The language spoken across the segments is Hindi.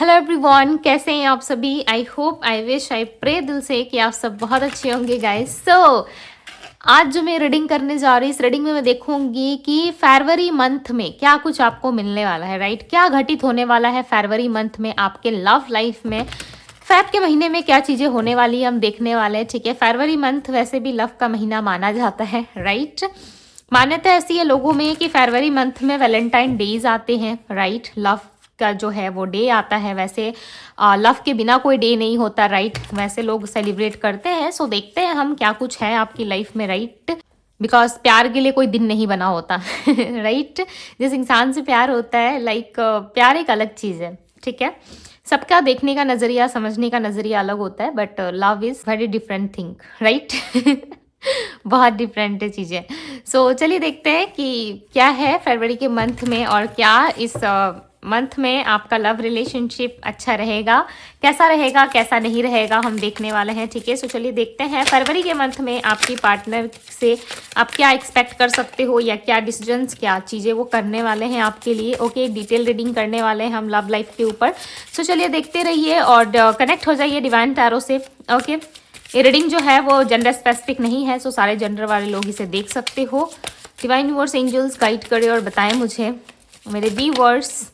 हेलो एवरीवन, कैसे हैं आप सभी। I hope, I wish, I pray दिल से कि आप सब बहुत अच्छे होंगे गाइस। आज जो मैं रीडिंग करने जा रही हूँ, इस रीडिंग में मैं देखूंगी कि फरवरी मंथ में क्या कुछ आपको मिलने वाला है, राइट। क्या घटित होने वाला है फरवरी मंथ में आपके लव लाइफ में। फेब के महीने में क्या चीज़ें होने वाली है हम देखने वाले हैं, ठीक है। फरवरी मंथ वैसे भी लव का महीना माना जाता है, राइट। मान्यता ऐसी है लोगों में कि फरवरी मंथ में वैलेंटाइन डेज आते हैं, राइट। लव का जो है वो डे आता है। वैसे लव के बिना कोई डे नहीं होता, राइट। वैसे लोग सेलिब्रेट करते हैं। सो देखते हैं हम क्या कुछ है आपकी लाइफ में, राइट। बिकॉज प्यार के लिए कोई दिन नहीं बना होता राइट। जिस इंसान से प्यार होता है, लाइक प्यार एक अलग चीज़ है, ठीक है। सबका देखने का नज़रिया, समझने का नज़रिया अलग होता है, but love is very different thing, right बहुत डिफरेंट है चीज़ें। सो चलिए देखते हैं कि क्या है फरवरी के मंथ में, और क्या इस मंथ में आपका लव रिलेशनशिप अच्छा रहेगा, कैसा रहेगा, कैसा नहीं रहेगा, हम देखने वाले हैं, ठीक है। सो चलिए देखते हैं फरवरी के मंथ में आपकी पार्टनर से आप क्या एक्सपेक्ट कर सकते हो, या क्या डिसीजंस, क्या चीज़ें वो करने वाले हैं आपके लिए। ओके, डिटेल रीडिंग करने वाले हैं हम लव लाइफ के ऊपर। सो चलिए देखते रहिए और कनेक्ट हो जाइए डिवाइन टैरो से। ओके, ये रीडिंग जो है वो जेंडर स्पेसिफिक नहीं है, सो सारे जेंडर वाले लोग इसे देख सकते हो। डिवाइन यूनिवर्स एंजल्स गाइड करें और बताएं मुझे मेरे व्यूअर्स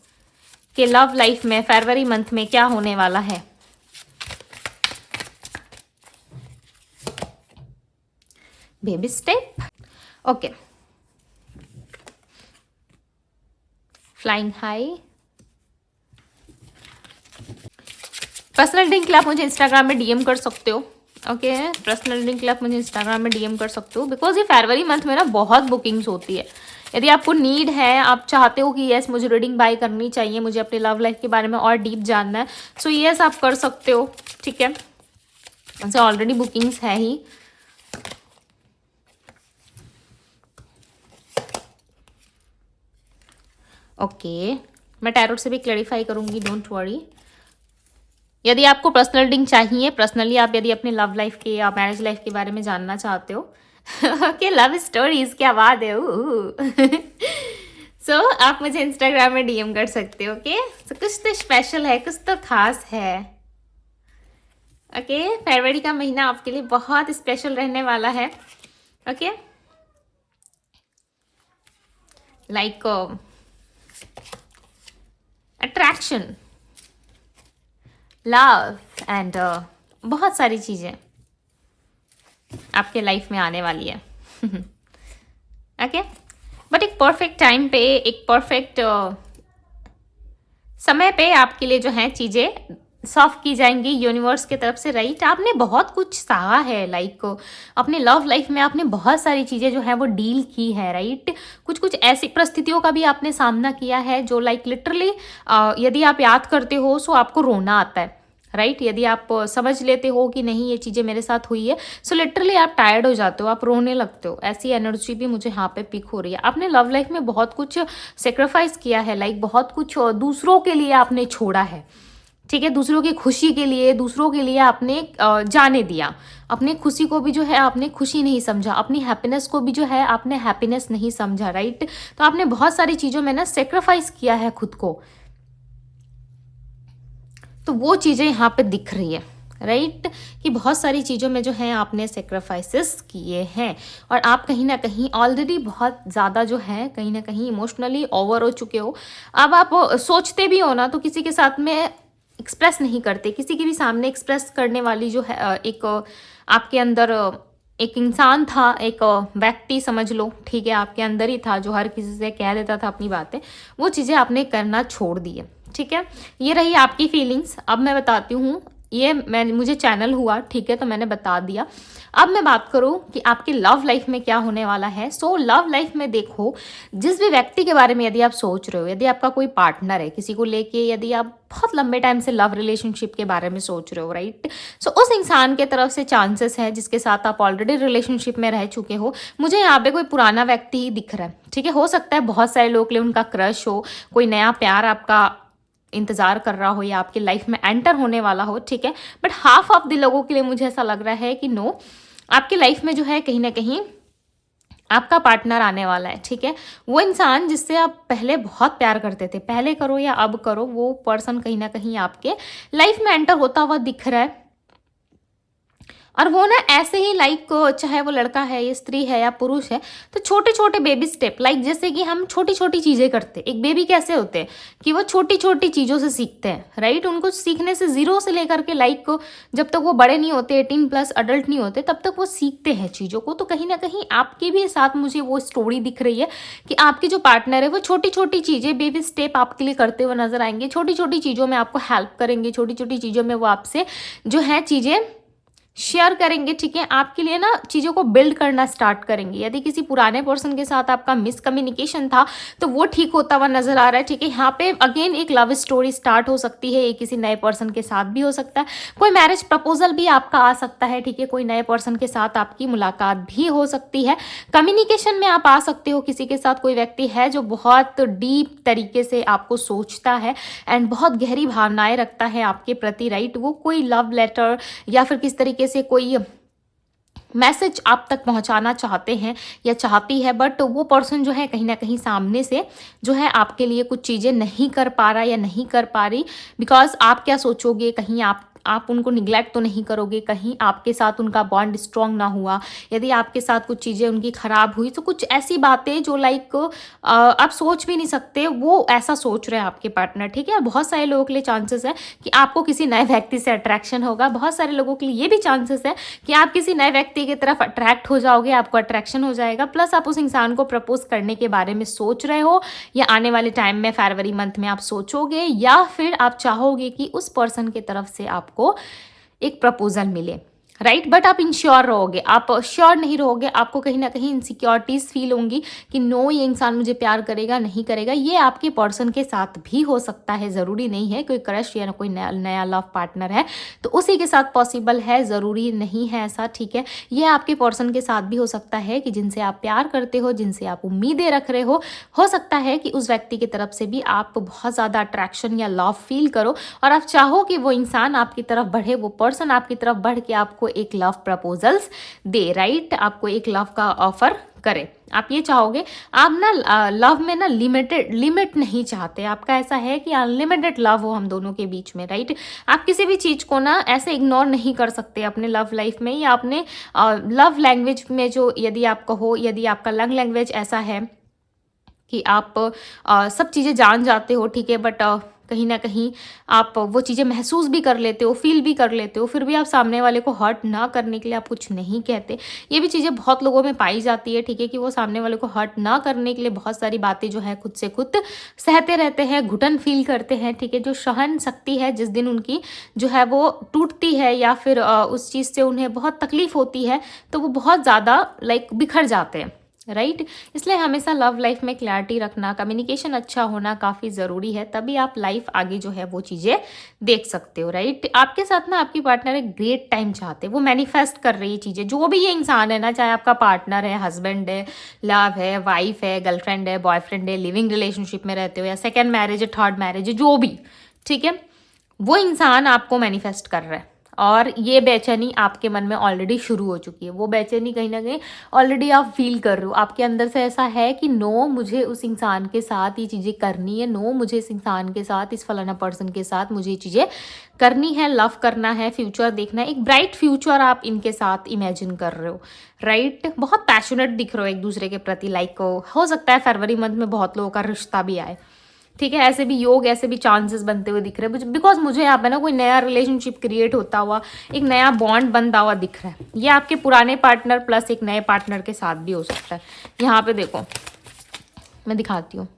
के लव लाइफ में फरवरी मंथ में क्या होने वाला है। Baby step, okay. Flying high. Personal reading के लिए आप मुझे इंस्टाग्राम में डीएम कर सकते हो। ओके, पर्सनल रीडिंग के लिए आप मुझे इंस्टाग्राम में डीएम कर सकते हो, बिकॉज ये फरवरी मंथ में ना बहुत बुकिंग्स होती है। यदि आपको नीड है, आप चाहते हो कि यस मुझे रीडिंग बाय करनी चाहिए, मुझे अपने लव लाइफ के बारे में और डीप जानना है, सो यस आप कर सकते हो, ठीक है। वैसे ऑलरेडी बुकिंग्स है ही। ओके, मैं टैरोट से भी क्लैरिफाई करूंगी, डोंट वरी। यदि आपको पर्सनल रीडिंग चाहिए, पर्सनली आप यदि अपने लव लाइफ के या मैरिज लाइफ के बारे में जानना चाहते हो ओके, लव स्टोरीज, क्या बात है सो आप मुझे इंस्टाग्राम में डीएम कर सकते हो। ओके, सो कुछ तो स्पेशल है, कुछ तो खास है। ओके, फरवरी का महीना आपके लिए बहुत स्पेशल रहने वाला है। Okay, like attraction, love and बहुत सारी चीज़ें आपके लाइफ में आने वाली है ओके, बट एक परफेक्ट टाइम पे, एक परफेक्ट समय पे आपके लिए जो है चीज़ें सॉल्व की जाएंगी यूनिवर्स की तरफ से, राइट। आपने बहुत कुछ सहा है, लाइक अपने लव लाइफ में आपने बहुत सारी चीज़ें जो है वो डील की है, राइट। कुछ कुछ ऐसी परिस्थितियों का भी आपने सामना किया है जो लाइक लिटरली यदि आप याद करते हो सो आपको रोना आता है, राइट। यदि आप समझ लेते हो कि नहीं ये चीज़ें मेरे साथ हुई है, सो लिटरली आप टायर्ड हो जाते हो, आप रोने लगते हो। ऐसी एनर्जी भी मुझे यहाँ पे पिक हो रही है। आपने लव लाइफ में बहुत कुछ सेक्रीफाइस किया है, लाइक बहुत कुछ दूसरों के लिए आपने छोड़ा है, ठीक है। दूसरों की खुशी के लिए, दूसरों के लिए आपने जाने दिया। अपनी खुशी को भी जो है आपने खुशी नहीं समझा, अपनी हैप्पीनेस को भी जो है आपने हैप्पीनेस नहीं समझा, राइट। तो आपने बहुत सारी चीज़ों में ना सेक्रीफाइस किया है खुद को, तो वो चीज़ें यहाँ पे दिख रही है, राइट। कि बहुत सारी चीज़ों में जो है आपने सेक्रीफाइसेस किए हैं, और आप कहीं ना कहीं ऑलरेडी बहुत ज़्यादा जो है कहीं ना कहीं इमोशनली ओवर हो चुके हो। अब आप सोचते भी हो ना तो किसी के साथ में एक्सप्रेस नहीं करते, किसी के भी सामने एक्सप्रेस करने वाली जो है एक आपके अंदर एक इंसान था, एक व्यक्ति समझ लो, ठीक है, आपके अंदर ही था जो हर किसी से कह देता था अपनी बातें। वो चीज़ें आपने करना छोड़ दी है, ठीक है। ये रही आपकी फीलिंग्स। अब मैं बताती हूँ, ये मुझे चैनल हुआ, ठीक है, तो मैंने बता दिया। अब मैं बात करूँ कि आपकी लव लाइफ में क्या होने वाला है। सो लव लाइफ में देखो, जिस भी व्यक्ति के बारे में यदि आप सोच रहे हो, यदि आपका कोई पार्टनर है, किसी को लेके यदि आप बहुत लंबे टाइम से लव रिलेशनशिप के बारे में सोच रहे हो, राइट। सो उस इंसान के तरफ से चांसेस है जिसके साथ आप ऑलरेडी रिलेशनशिप में रह चुके हो। मुझे यहाँ पे कोई पुराना व्यक्ति ही दिख रहा है, ठीक है। हो सकता है बहुत सारे लोग के लिए उनका क्रश हो, कोई नया प्यार आपका इंतजार कर रहा हो या आपकी लाइफ में एंटर होने वाला हो, ठीक है। बट हाफ ऑफ द लोगों के लिए मुझे ऐसा लग रहा है कि नो, आपकी लाइफ में जो है कहीं ना कहीं आपका पार्टनर आने वाला है, ठीक है। वो इंसान जिससे आप पहले बहुत प्यार करते थे, पहले करो या अब करो, वो पर्सन कहीं ना कहीं आपके लाइफ में एंटर होता हुआ दिख रहा है। और वो ना ऐसे ही लाइक, चाहे वो लड़का है या स्त्री है या पुरुष है, तो छोटे छोटे बेबी स्टेप, लाइक जैसे कि हम छोटी छोटी चीज़ें करते हैं। एक बेबी कैसे होते हैं कि वो छोटी छोटी चीज़ों से सीखते हैं, राइट। उनको सीखने से जीरो से लेकर के लाइक को, जब तक वो बड़े नहीं होते, 18+ अडल्ट नहीं होते, तब तक वो सीखते हैं चीज़ों को। तो कहीं ना कहीं आपके भी साथ मुझे वो स्टोरी दिख रही है कि आपके जो पार्टनर है वो छोटी छोटी चीज़ें, बेबी स्टेप आपके लिए करते हुए नजर आएंगे। छोटी छोटी चीज़ों में आपको हेल्प करेंगे, छोटी छोटी चीज़ों में वो आपसे जो है चीज़ें शेयर करेंगे, ठीक है। आपके लिए ना चीज़ों को बिल्ड करना स्टार्ट करेंगे। यदि किसी पुराने पर्सन के साथ आपका मिसकम्युनिकेशन था तो वो ठीक होता हुआ नजर आ रहा है, ठीक है। यहाँ पे अगेन एक लव स्टोरी स्टार्ट हो सकती है, ये किसी नए पर्सन के साथ भी हो सकता है, कोई मैरिज प्रपोजल भी आपका आ सकता है, ठीक है। कोई नए पर्सन के साथ आपकी मुलाकात भी हो सकती है, कम्युनिकेशन में आप आ सकते हो किसी के साथ। कोई व्यक्ति है जो बहुत डीप तरीके से आपको सोचता है एंड बहुत गहरी भावनाएं रखता है आपके प्रति, राइट। वो कोई लव लेटर या फिर किस तरीके से कोई मैसेज आप तक पहुंचाना चाहते हैं या चाहती है, बट वो पर्सन जो है कहीं ना कहीं सामने से जो है आपके लिए कुछ चीज़ें नहीं कर पा रहा या नहीं कर पा रही। बिकॉज आप क्या सोचोगे, कहीं आप उनको निग्लेक्ट तो नहीं करोगे, कहीं आपके साथ उनका बॉन्ड स्ट्रांग ना हुआ, यदि आपके साथ कुछ चीज़ें उनकी खराब हुई, तो कुछ ऐसी बातें जो लाइक आप सोच भी नहीं सकते, वो ऐसा सोच रहे हैं आपके पार्टनर, ठीक है। बहुत सारे लोगों के लिए चांसेस है कि आपको किसी नए व्यक्ति से अट्रैक्शन होगा। बहुत सारे लोगों के लिए ये भी चांसेस है कि आप किसी नए व्यक्ति की तरफ अट्रैक्ट हो जाओगे, आपको अट्रैक्शन हो जाएगा। प्लस आप उस इंसान को प्रपोज करने के बारे में सोच रहे हो, या आने वाले टाइम में फरवरी मंथ में आप सोचोगे, या फिर आप चाहोगे कि उस पर्सन की तरफ से आपको एक प्रपोजल मिले, राइट। बट आप इंश्योर रहोगे, आप श्योर नहीं रहोगे, आपको कहीं ना कहीं इनसिक्योरिटीज फील होंगी कि नो, ये इंसान मुझे प्यार करेगा नहीं करेगा। ये आपके पर्सन के साथ भी हो सकता है, ज़रूरी नहीं है। कोई क्रश या कोई नया लव पार्टनर है तो उसी के साथ पॉसिबल है, ज़रूरी नहीं है ऐसा, ठीक है। ये आपके पर्सन के साथ भी हो सकता है कि जिनसे आप प्यार करते हो, जिनसे आप उम्मीदें रख रहे हो सकता है कि उस व्यक्ति की तरफ से भी आप बहुत ज़्यादा अट्रैक्शन या लव फील करो और आप चाहो कि वो इंसान आपकी तरफ बढ़े, वो पर्सन आपकी तरफ बढ़ के आपको एक लव प्रपोजल्स दे, राइट। आपको एक लव का ऑफर करे, आप ये चाहोगे। आप ना लव में ना लिमिट नहीं चाहते, आपका ऐसा है कि अनलिमिटेड लव हो हम दोनों के बीच में, राइट। आप किसी भी चीज़ को ना ऐसे इग्नोर नहीं कर सकते अपने लव लाइफ में, या अपने लव लैंग्वेज में, जो यदि आप कहो, यदि आपका लव लैंग्वेज ऐसा है कि आप सब चीज़ें जान जाते हो, ठीक है, बट कहीं ना कहीं आप वो चीज़ें महसूस भी कर लेते हो, फील भी कर लेते हो, फिर भी आप सामने वाले को हर्ट ना करने के लिए आप कुछ नहीं कहते। ये भी चीज़ें बहुत लोगों में पाई जाती है, ठीक है, कि वो सामने वाले को हर्ट ना करने के लिए बहुत सारी बातें जो है खुद से खुद सहते रहते हैं, घुटन फील करते हैं, ठीक है। जो सहन शक्ति है जिस दिन उनकी जो है वो टूटती है, या फिर उस चीज़ से उन्हें बहुत तकलीफ होती है, तो वो बहुत ज़्यादा लाइक बिखर जाते हैं, राइट। इसलिए हमेशा लव लाइफ में क्लैरिटी रखना, कम्युनिकेशन अच्छा होना काफ़ी ज़रूरी है, तभी आप लाइफ आगे जो है वो चीज़ें देख सकते हो, राइट। आपके साथ ना आपकी पार्टनर एक ग्रेट टाइम चाहते हैं, वो मैनिफेस्ट कर रही है चीज़ें, जो भी ये इंसान है ना, चाहे आपका पार्टनर है, हस्बैंड है, लव है, वाइफ है, गर्लफ्रेंड है, बॉयफ्रेंड है, लिविंग रिलेशनशिप में रहते हो, या सेकेंड मैरिज है, थर्ड मैरिज है, जो भी, ठीक है, वो इंसान आपको मैनिफेस्ट कर रहा है। और ये बेचैनी आपके मन में ऑलरेडी शुरू हो चुकी है, वो बेचैनी कहीं ना कहीं ऑलरेडी आप फील कर रहे हो, आपके अंदर से ऐसा है कि नो, मुझे उस इंसान के साथ ये चीज़ें करनी है, नो, मुझे इस इंसान के साथ, इस फलाना पर्सन के साथ मुझे ये चीज़ें करनी है, लव करना है, फ्यूचर देखना है, एक ब्राइट फ्यूचर आप इनके साथ इमेजिन कर रहे हो, राइट। बहुत पैशनेट दिख रहे हो एक दूसरे के प्रति, लाइक हो सकता है फरवरी मंथ में बहुत लोगों का रिश्ता भी आए, ठीक है। ऐसे भी योग, ऐसे भी चांसेस बनते हुए दिख रहे हैं, बिकॉज मुझे यहाँ पे ना कोई नया रिलेशनशिप क्रिएट होता हुआ, एक नया बॉन्ड बनता हुआ दिख रहा है। ये आपके पुराने पार्टनर प्लस एक नए पार्टनर के साथ भी हो सकता है। यहाँ पे देखो, मैं दिखाती हूँ,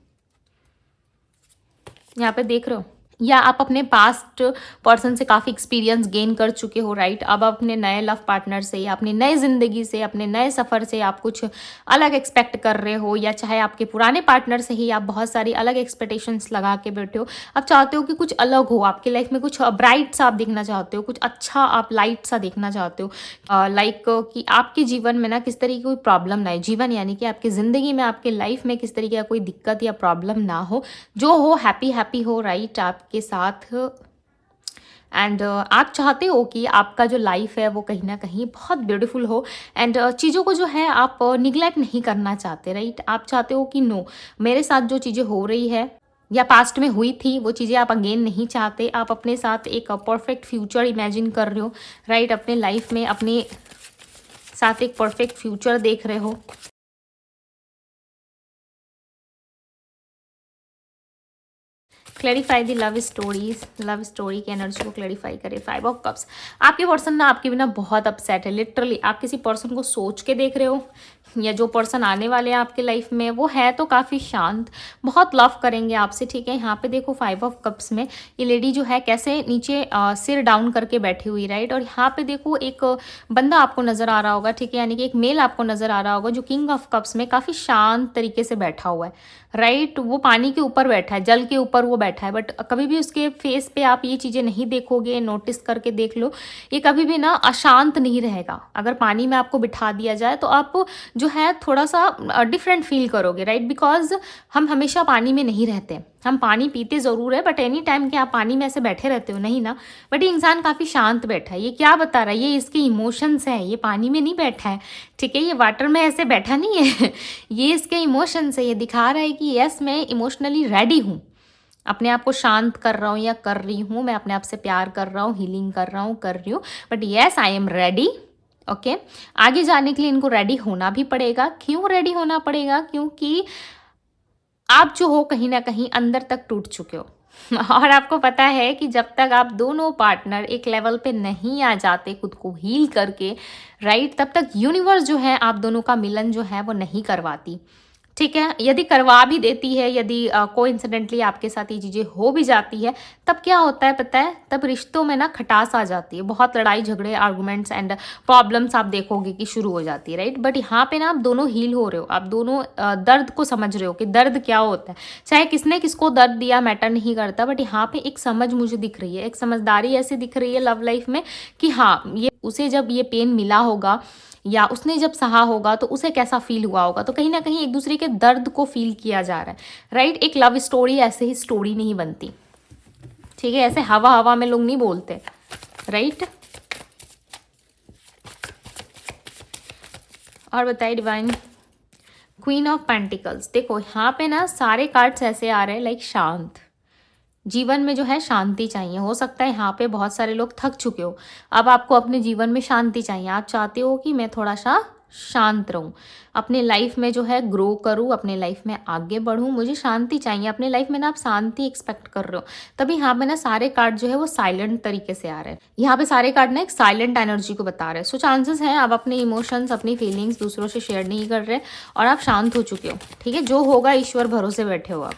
यहाँ पे देख रहे हो, या आप अपने पास्ट पर्सन से काफ़ी एक्सपीरियंस गेन कर चुके हो, राइट। अब आप अपने नए लव पार्टनर से या अपने नए ज़िंदगी से, अपने नए सफ़र से आप कुछ अलग एक्सपेक्ट कर रहे हो, या चाहे आपके पुराने पार्टनर से ही आप बहुत सारी अलग एक्सपेक्टेशंस लगा के बैठे हो। आप चाहते हो कि कुछ अलग हो आपकी लाइफ में, कुछ ब्राइट सा आप देखना चाहते हो, कुछ अच्छा आप लाइट सा देखना चाहते हो, लाइक कि आपके जीवन में ना किस तरीके कोई प्रॉब्लम ना आए, जीवन यानी कि आपकी ज़िंदगी में, आपके लाइफ में किस तरीके का कोई दिक्कत या प्रॉब्लम ना हो, जो हो हैप्पी हो, राइट। आपके साथ एंड आप चाहते हो कि आपका जो लाइफ है वो कहीं ना कहीं बहुत ब्यूटीफुल हो, एंड चीज़ों को जो है आप निगलेक्ट नहीं करना चाहते, राइट। आप चाहते हो कि नो, मेरे साथ जो चीज़ें हो रही है या पास्ट में हुई थी वो चीज़ें आप अगेन नहीं चाहते। आप अपने साथ एक परफेक्ट फ्यूचर इमेजिन कर रहे हो, राइट। अपने लाइफ में अपने साथ एक परफेक्ट फ्यूचर देख रहे हो। क्लैरिफाई दी लव स्टोरीज, लव स्टोरी की एनर्जी को क्लैरिफाई करें। 5 ऑफ कप्स, आपके पर्सन ना आपके बिना बहुत अपसेट है। लिटरली आप किसी पर्सन को सोच के देख रहे हो, या जो पर्सन आने वाले हैं आपके लाइफ में वो है तो काफ़ी शांत, बहुत लव करेंगे आपसे, ठीक है। यहाँ पे देखो 5 ऑफ कप्स में ये लेडी जो है कैसे नीचे सिर डाउन करके बैठी हुई, राइट। और यहाँ पे देखो एक बंदा आपको नज़र आ रहा होगा, ठीक है, यानी कि एक मेल आपको नज़र आ रहा होगा जो किंग ऑफ कप्स में काफ़ी शांत तरीके से बैठा हुआ है, राइट। वो पानी के ऊपर बैठा है, जल के ऊपर वो बैठा है, बट कभी भी उसके फेस पे आप ये चीज़ें नहीं देखोगे, नोटिस करके देख लो, ये कभी भी ना अशांत नहीं रहेगा। अगर पानी में आपको बिठा दिया जाए तो आप जो है थोड़ा सा डिफरेंट फील करोगे, राइट। बिकॉज हम हमेशा पानी में नहीं रहते, हम पानी पीते ज़रूर है, बट एनी टाइम कि आप पानी में ऐसे बैठे रहते हो, नहीं ना। बट ये इंसान काफ़ी शांत बैठा है, ये क्या बता रहा है, ये इसके इमोशंस हैं, ये पानी में नहीं बैठा है, ठीक है, ये वाटर में ऐसे बैठा नहीं है ये इसके इमोशंस है। ये दिखा रहा है कि यस मैं इमोशनली रेडी हूँ, अपने आप को शांत कर रहा हूँ या कर रही हूँ, मैं अपने आप से प्यार कर रहा हूँ, हीलिंग कर रहा हूँ, कर रही हूँ, but yes I am ready. Okay, आगे जाने के लिए इनको रेडी होना भी पड़ेगा। क्यों रेडी होना पड़ेगा? क्योंकि आप जो हो कहीं ना कहीं अंदर तक टूट चुके हो और आपको पता है कि जब तक आप दोनों पार्टनर एक लेवल पे नहीं आ जाते खुद को हील करके, राइट, तब तक यूनिवर्स जो है आप दोनों का मिलन जो है वो नहीं करवाती, ठीक है। यदि करवा भी देती है, यदि कोइंसिडेंटली आपके साथ ये चीज़ें हो भी जाती है, तब क्या होता है पता है, तब रिश्तों में ना खटास आ जाती है, बहुत लड़ाई झगड़े, आर्गुमेंट्स एंड प्रॉब्लम्स आप देखोगे कि शुरू हो जाती है, राइट। बट यहाँ पे ना आप दोनों हील हो रहे हो, आप दोनों दर्द को समझ रहे हो कि दर्द क्या होता है। चाहे किसने किसको दर्द दिया मैटर नहीं करता, बट यहाँ पे एक समझ मुझे दिख रही है, एक समझदारी ऐसी दिख रही है लव लाइफ में कि हाँ, ये उसे जब ये पेन मिला होगा या उसने जब सहा होगा तो उसे कैसा फील हुआ होगा, तो कहीं ना कहीं एक दूसरे के दर्द को फील किया जा रहा है, राइट। एक लव स्टोरी ऐसे ही स्टोरी नहीं बनती, ठीक है, ऐसे हवा हवा में लोग नहीं बोलते, राइट। और बताइए डिवाइन। क्वीन ऑफ पेंटिकल्स, देखो यहाँ पे ना सारे कार्ड्स ऐसे आ रहे हैं लाइक शांत, जीवन में जो है शांति चाहिए। हो सकता है यहाँ पे बहुत सारे लोग थक चुके हो, अब आपको अपने जीवन में शांति चाहिए। आप चाहते हो कि मैं थोड़ा सा शांत रहूं, अपने लाइफ में जो है ग्रो करूं, अपने लाइफ में आगे बढ़ूं, मुझे शांति चाहिए अपने लाइफ में ना। आप शांति एक्सपेक्ट कर रहे हो, तभी यहाँ पे ना सारे कार्ड जो है वो साइलेंट तरीके से आ रहे हैं। यहाँ पे सारे कार्ड ना एक साइलेंट एनर्जी को बता रहे हैं। सो चांसेस हैं आप अपने इमोशंस, अपनी फीलिंग्स दूसरों से शेयर नहीं कर रहे और आप शांत हो चुके हो, ठीक है। जो होगा ईश्वर भरोसे बैठे हो आप।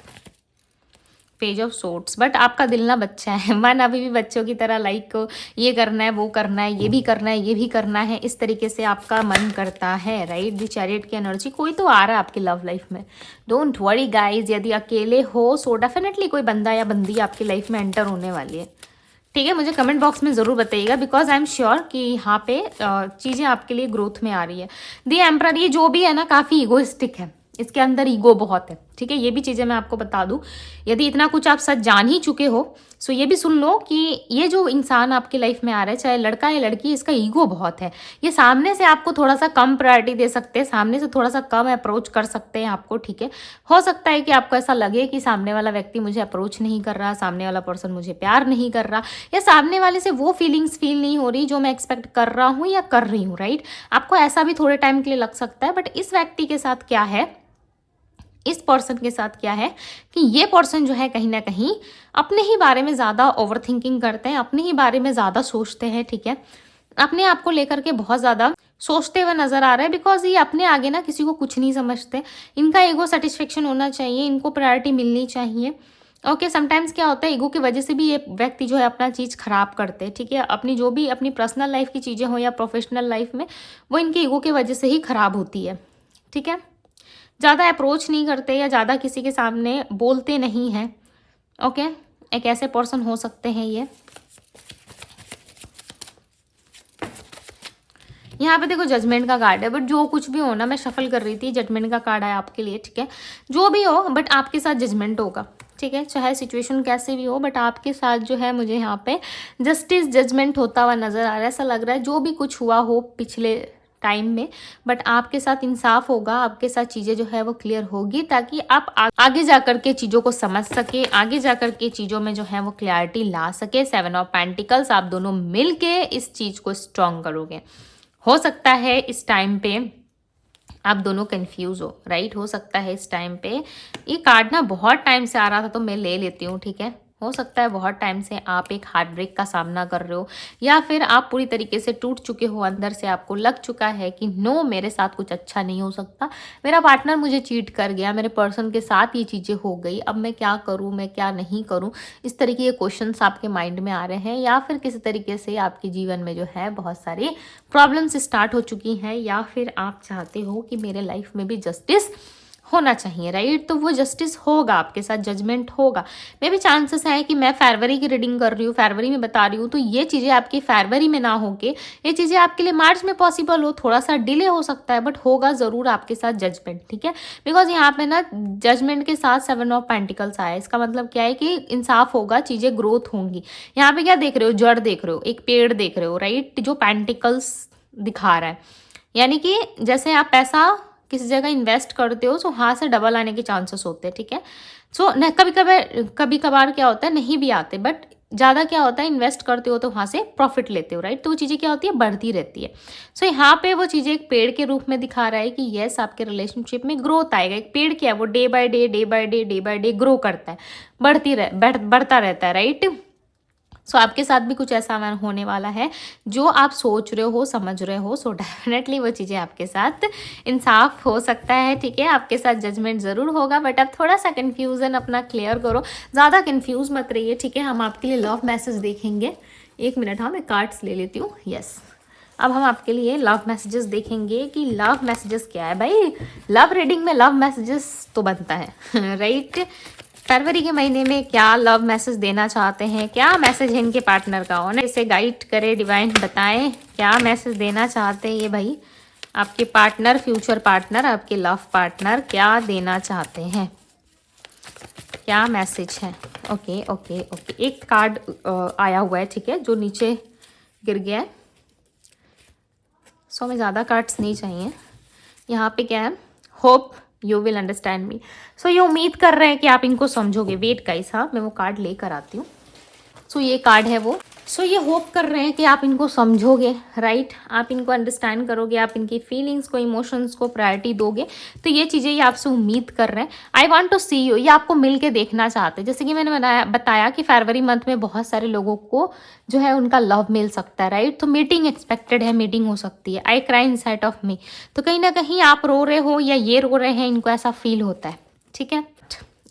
पेज ऑफ सोर्ट्स, बट आपका दिल ना बच्चा है, मन अभी भी बच्चों की तरह लाइक ये करना है, वो करना है, ये भी करना है, ये भी करना है, इस तरीके से आपका मन करता है, राइट। द चैरियट की एनर्जी, कोई तो आ रहा है आपकी लव लाइफ में। डोंट वरी गाइज, यदि अकेले हो सो डेफिनेटली कोई बंदा या बंदी आपकी लाइफ में एंटर होने वाली है, ठीक है। मुझे कमेंट बॉक्स में ज़रूर बताइएगा, बिकॉज आई एम श्योर कि यहाँ पे चीज़ें आपके लिए ग्रोथ में आ रही है। द एम्परर, ये जो भी है ना काफ़ी ईगोइस्टिक है, इसके अंदर ईगो बहुत है, ठीक है। ये भी चीज़ें मैं आपको बता दूं, यदि इतना कुछ आप सच जान ही चुके हो सो ये भी सुन लो कि ये जो इंसान आपकी लाइफ में आ रहा है, चाहे लड़का या लड़की, इसका ईगो बहुत है। ये सामने से आपको थोड़ा सा कम प्रायोरिटी दे सकते हैं, सामने से थोड़ा सा कम अप्रोच कर सकते हैं आपको, ठीक है। हो सकता है कि आपको ऐसा लगे कि सामने वाला व्यक्ति मुझे अप्रोच नहीं कर रहा, सामने वाला पर्सन मुझे प्यार नहीं कर रहा, या सामने वाले से वो फीलिंग्स फील नहीं हो रही जो मैं एक्सपेक्ट कर रहा हूँ या कर रही हूँ, राइट। आपको ऐसा भी थोड़े टाइम के लिए लग सकता है, बट इस व्यक्ति के साथ क्या है, इस पर्सन के साथ क्या है कि ये पर्सन जो है कहीं ना कहीं अपने ही बारे में ज़्यादा ओवर थिंकिंग करते हैं, अपने ही बारे में ज़्यादा सोचते हैं, ठीक है। अपने आप को लेकर के बहुत ज़्यादा सोचते हुए नज़र आ रहा है, बिकॉज ये अपने आगे ना किसी को कुछ नहीं समझते। इनका ईगो सेटिस्फेक्शन होना चाहिए, इनको प्रायोरिटी मिलनी चाहिए। ओके, समटाइम्स क्या होता है ईगो की वजह से भी ये व्यक्ति जो है अपना चीज़ खराब करते हैं, ठीक है। अपनी जो भी अपनी पर्सनल लाइफ की चीज़ें हो या प्रोफेशनल लाइफ में, वो इनके ईगो की वजह से ही खराब होती है, ठीक है। ज़्यादा अप्रोच नहीं करते या ज़्यादा किसी के सामने बोलते नहीं हैं, ओके। एक ऐसे पर्सन हो सकते हैं ये। यहाँ पे देखो जजमेंट का कार्ड है, बट जो कुछ भी हो ना, मैं शफल कर रही थी, जजमेंट का कार्ड है आपके लिए, ठीक है। जो भी हो बट आपके साथ जजमेंट होगा, ठीक है, चाहे सिचुएशन कैसे भी हो, बट आपके साथ जो है मुझे यहाँ पे जस्टिस जजमेंट होता हुआ नज़र आ रहा है। ऐसा लग रहा है जो भी कुछ हुआ हो पिछले टाइम में, बट आपके साथ इंसाफ होगा, आपके साथ चीज़ें जो है वो क्लियर होगी, ताकि आप आगे जा कर के चीज़ों को समझ सके, आगे जा कर के चीज़ों में जो है वो क्लैरिटी ला सके। 7 ऑफ पेंटिकल्स, आप दोनों मिल के इस चीज़ को स्ट्रॉन्ग करोगे। हो सकता है इस टाइम पे आप दोनों कंफ्यूज हो, राइट, हो सकता है इस टाइम पे ये कार्ड ना बहुत टाइम से आ रहा था तो मैं ले लेती हूँ, ठीक है। हो सकता है बहुत टाइम से आप एक हार्ट ब्रेक का सामना कर रहे हो, या फिर आप पूरी तरीके से टूट चुके हो, अंदर से आपको लग चुका है कि नो, मेरे साथ कुछ अच्छा नहीं हो सकता, मेरा पार्टनर मुझे चीट कर गया, मेरे पर्सन के साथ ये चीज़ें हो गई, अब मैं क्या करूँ, मैं क्या नहीं करूँ, इस तरीके के क्वेश्चंस आपके माइंड में आ रहे हैं। या फिर किसी तरीके से आपके जीवन में जो है बहुत सारी प्रॉब्लम्स स्टार्ट हो चुकी हैं, या फिर आप चाहते हो कि मेरे लाइफ में भी जस्टिस होना चाहिए, राइट। तो वो जस्टिस होगा, आपके साथ जजमेंट होगा। मे भी चांसेस है कि मैं फरवरी की रीडिंग कर रही हूँ, फरवरी में बता रही हूँ, तो ये चीज़ें आपकी फरवरी में ना होके ये चीज़ें आपके लिए मार्च में पॉसिबल हो, थोड़ा सा डिले हो सकता है, बट होगा ज़रूर आपके साथ जजमेंट, ठीक है। बिकॉज यहाँ पे ना जजमेंट के साथ 7 ऑफ पेंटिकल्स आया, इसका मतलब क्या है कि इंसाफ होगा, चीज़ें ग्रोथ होंगी। यहाँ पे क्या देख रहे हो, जड़ देख रहे हो, एक पेड़ देख रहे हो, राइट, जो पेंटिकल्स दिखा रहा है, यानी कि जैसे आप पैसा किसी जगह इन्वेस्ट करते हो तो हाथ से डबल आने के चांसेस होते हैं, ठीक है। सो न कभी कभार क्या होता है नहीं भी आते, बट ज़्यादा क्या होता है इन्वेस्ट करते हो तो वहाँ से प्रॉफिट लेते हो, राइट। तो वो चीज़ें क्या होती है, बढ़ती रहती है। सो यहाँ पे वो चीज़ें एक पेड़ के रूप में दिखा रहा है कि येस, आपके रिलेशनशिप में ग्रोथ आएगा। एक पेड़ क्या है, वो डे बाय डे ग्रो करता है, बढ़ता रहता है, राइट। सो आपके साथ भी कुछ ऐसा होने वाला है जो आप सोच रहे हो, समझ रहे हो। सो डेफिनेटली वो चीज़ें आपके साथ इंसाफ हो सकता है, ठीक है। आपके साथ जजमेंट ज़रूर होगा, बट अब थोड़ा सा कन्फ्यूज़न अपना क्लियर करो, ज़्यादा कन्फ्यूज मत रहिए, ठीक है। हम आपके लिए लव मैसेज देखेंगे। एक मिनट, हाँ, मैं कार्ड्स ले लेती हूँ। यस, अब हम आपके लिए लव मैसेजेस देखेंगे कि लव मैसेजेस क्या है। भाई, लव रीडिंग में लव मैसेजेस तो बनता है राइट। फरवरी के महीने में क्या लव मैसेज देना चाहते हैं, क्या मैसेज है इनके पार्टनर का, उन्हें इसे गाइड करे, डिवाइन बताएं क्या मैसेज देना चाहते हैं ये भाई आपके पार्टनर, फ्यूचर पार्टनर, आपके लव पार्टनर क्या देना चाहते हैं, क्या मैसेज है। ओके ओके ओके, एक कार्ड आया हुआ है, ठीक है, जो नीचे गिर गया है। सो हमें ज़्यादा कार्ड्स नहीं चाहिए। यहाँ पे क्या है, hope you will understand me. So ये उम्मीद कर रहे हैं कि आप इनको समझोगे। वेट गाइस, हाँ, मैं वो कार्ड लेकर आती हूँ। सो ये कार्ड है वो। सो ये होप कर रहे हैं कि आप इनको समझोगे, राइट, आप इनको अंडरस्टैंड करोगे, आप इनकी फीलिंग्स को, इमोशंस को प्रायोरिटी दोगे। तो ये चीज़ें ये आपसे उम्मीद कर रहे हैं। I want to see you, ये आपको मिल के देखना चाहते हैं। जैसे कि मैंने बताया कि फरवरी मंथ में बहुत सारे लोगों को जो है उनका लव मिल सकता है, राइट। तो मीटिंग एक्सपेक्टेड है, मीटिंग हो सकती है। I cry in side of me, तो कहीं ना कहीं आप रो रहे हो या ये रो रहे हैं, इनको ऐसा फील होता है, ठीक है।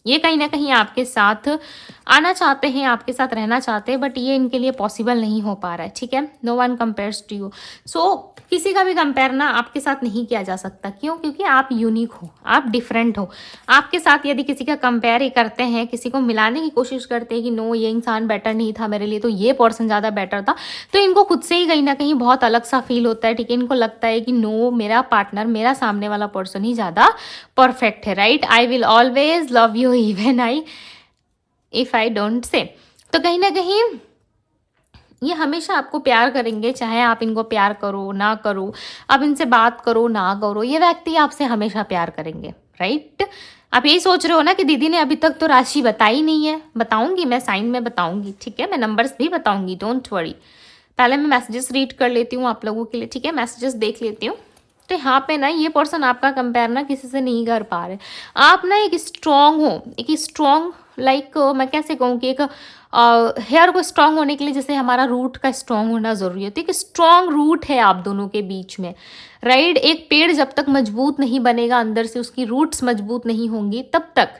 ये कहीं ना कहीं आपके साथ आना चाहते हैं, आपके साथ रहना चाहते हैं, बट ये इनके लिए पॉसिबल नहीं हो पा रहा है, ठीक है। No one compares to you. So किसी का भी कंपेयर ना आपके साथ नहीं किया जा सकता। क्यों? क्योंकि आप यूनिक हो, आप डिफरेंट हो। आपके साथ यदि किसी का कंपेयर ही करते हैं, किसी को मिलाने की कोशिश करते हैं कि नो, ये इंसान बेटर नहीं था मेरे लिए, तो ये पर्सन ज़्यादा बेटर था, तो इनको खुद से ही कहीं ना कहीं बहुत अलग सा फील होता है, ठीक है। इनको लगता है कि नो, मेरा पार्टनर, मेरा सामने वाला पर्सन ही ज़्यादा परफेक्ट है, right. I will always love you even I if I don't say. तो कहीं ना कहीं ये हमेशा आपको प्यार करेंगे, चाहे आप इनको प्यार करो ना करो, आप इनसे बात करो ना करो, ये व्यक्ति आपसे हमेशा प्यार करेंगे, राइट। आप यही सोच रहे हो ना कि दीदी ने अभी तक तो राशि बताई नहीं है। बताऊंगी, मैं साइन में बताऊंगी, ठीक है, मैं नंबर्स भी बताऊंगी, डोंट वरी। पहले मैं मैसेजेस रीड कर लेती हूँ आप लोगों के लिए, ठीक है, मैसेजेस देख लेती हूँ। तो यहाँ पे ना ये पर्सन आपका कंपेयर ना किसी से नहीं कर पा रहे। आप ना एक स्ट्रॉन्ग हो, एक स्ट्रॉन्ग, लाइक मैं कैसे कहूँ कि एक हेयर को स्ट्रांग होने के लिए जैसे हमारा रूट का स्ट्रांग होना ज़रूरी है, तो एक स्ट्रांग रूट है आप दोनों के बीच में, राइट। एक पेड़ जब तक मजबूत नहीं बनेगा, अंदर से उसकी रूट्स मजबूत नहीं होंगी, तब तक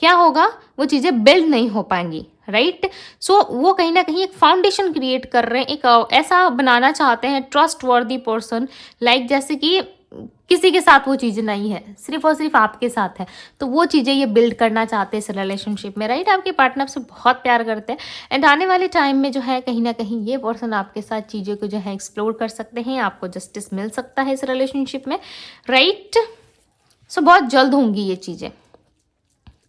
क्या होगा, वो चीज़ें बिल्ड नहीं हो पाएंगी, राइट। सो वो कहीं ना कहीं एक फाउंडेशन क्रिएट कर रहे हैं, एक ऐसा बनाना चाहते हैं ट्रस्ट वर्दी पर्सन, लाइक जैसे कि किसी के साथ वो चीज़ नहीं है, सिर्फ और सिर्फ आपके साथ है। तो वो चीज़ें ये बिल्ड करना चाहते हैं इस रिलेशनशिप में, राइट। आपके पार्टनर से बहुत प्यार करते हैं, एंड आने वाले टाइम में जो है कहीं ना कहीं ये पर्सन आपके साथ चीज़ों को जो है एक्सप्लोर कर सकते हैं, आपको जस्टिस मिल सकता है इस रिलेशनशिप में, राइट। सो बहुत जल्द होंगी ये चीज़ें,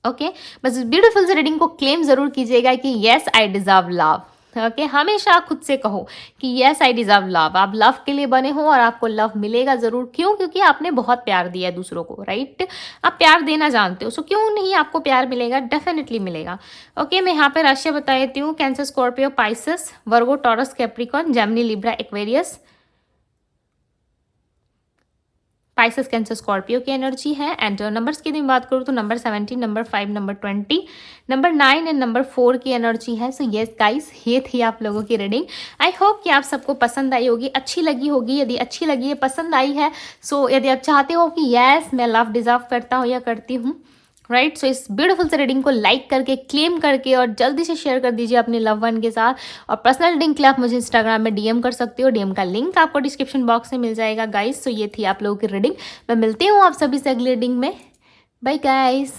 ओके बस इस ब्यूटीफुल से रीडिंग को क्लेम जरूर कीजिएगा कि yes I deserve love. Okay हमेशा खुद से कहो कि येस आई डिजर्व लव। आप लव के लिए बने हो और आपको लव मिलेगा जरूर। क्यों? क्योंकि आपने बहुत प्यार दिया है दूसरों को, राइट? आप प्यार देना जानते हो, सो क्यों नहीं आपको प्यार मिलेगा, डेफिनेटली मिलेगा। ओके मैं यहाँ पे राशि बता देती हूँ। Cancer, Scorpio, Pisces, Virgo, Taurus, Capricorn, Gemini, Libra, Aquarius. Pisces, Cancer, Scorpio की एनर्जी है। एंड नंबर्स की यदि बात करूँ तो number 17, number 5, number 20, number 9 and number 4 की एनर्जी है। सो येस गाइस, ये थी आप लोगों की रीडिंग। आई होप कि आप सबको पसंद आई होगी, अच्छी लगी होगी। यदि अच्छी लगी है, पसंद आई है, सो यदि आप चाहते हो कि येस मैं लव डिजर्व करता हूँ या करती हूँ, राइट, सो इस ब्यूटीफुल से रीडिंग को लाइक करके, क्लेम करके और जल्दी से शेयर कर दीजिए अपने लव वन के साथ। और पर्सनल रीडिंग के लिए आप मुझे इंस्टाग्राम में डीएम कर सकते हो। डीएम का लिंक आपको डिस्क्रिप्शन बॉक्स में मिल जाएगा गाइस। सो ये थी आप लोगों की रीडिंग। मैं मिलती हूँ आप सभी से अगली रीडिंग में। Bye guys.